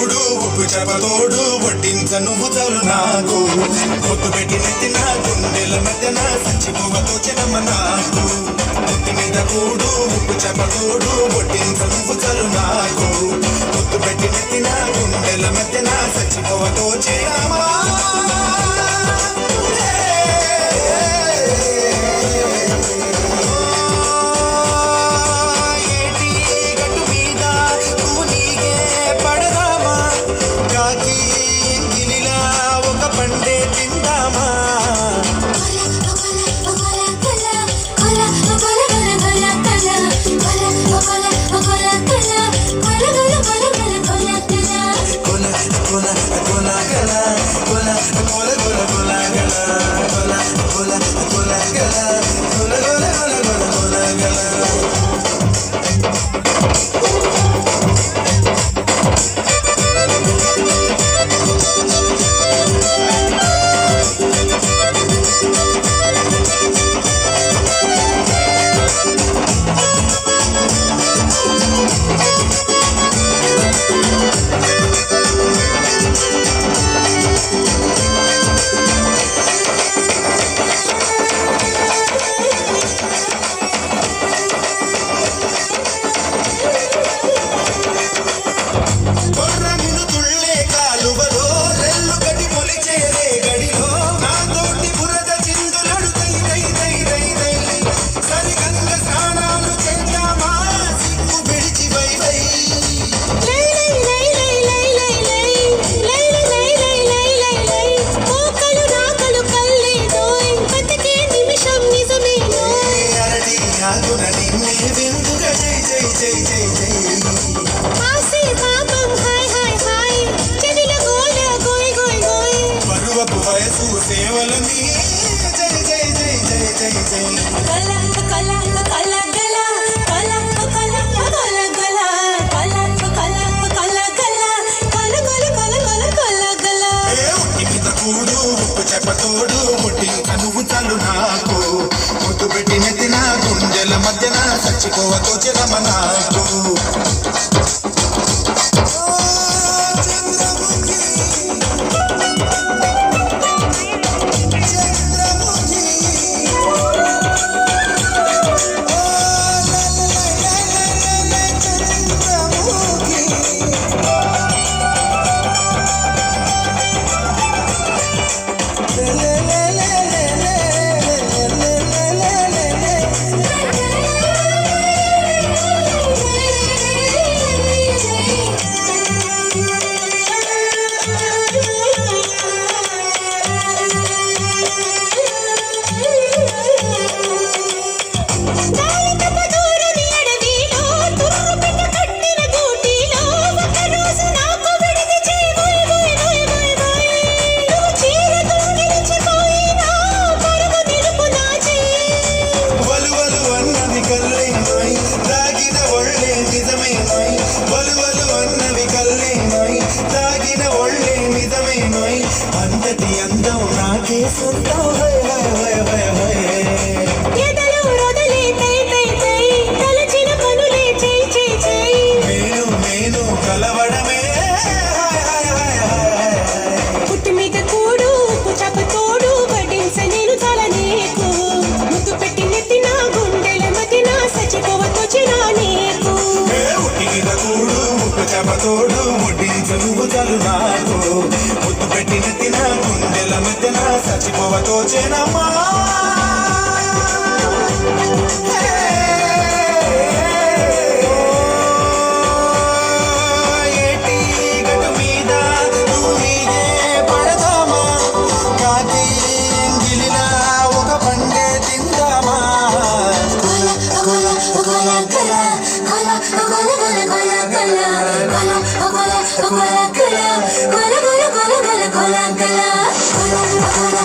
కూడు ఉప్పు చేపతోడు వడ్డించ నువ్వు చాలు నాకు పొద్దు పెట్టి నెత్తి నా గుండెల మధ్యన సంచిపోవతో చెనమ్మ నాకు నెత్తి మీద కూడు ఉప్పు చేపతోడు వడ్డించ నువ్వు చాలు నాకు పొద్దు పెట్టి నెత్తి నా గుండెల మధ్యన సంచిపోవతో చెనమ్మ చెప్పతోడు ముట్టింక నువ్వు చాలు నాకు ముద్దు పెట్టి నెత్తిన గుండెల మధ్యన చచ్చిపోవతో చెరమ నాకు తోడు ముట్టించ నువ్వు చాలు నాకు ముద్దు పెట్టి నెత్తిన గుండెల మధ్యన చచ్చిపోవతో చెనమ్మా Gola, gola, gola, gola, gola, gola, gola, gola, gola, gola, gola.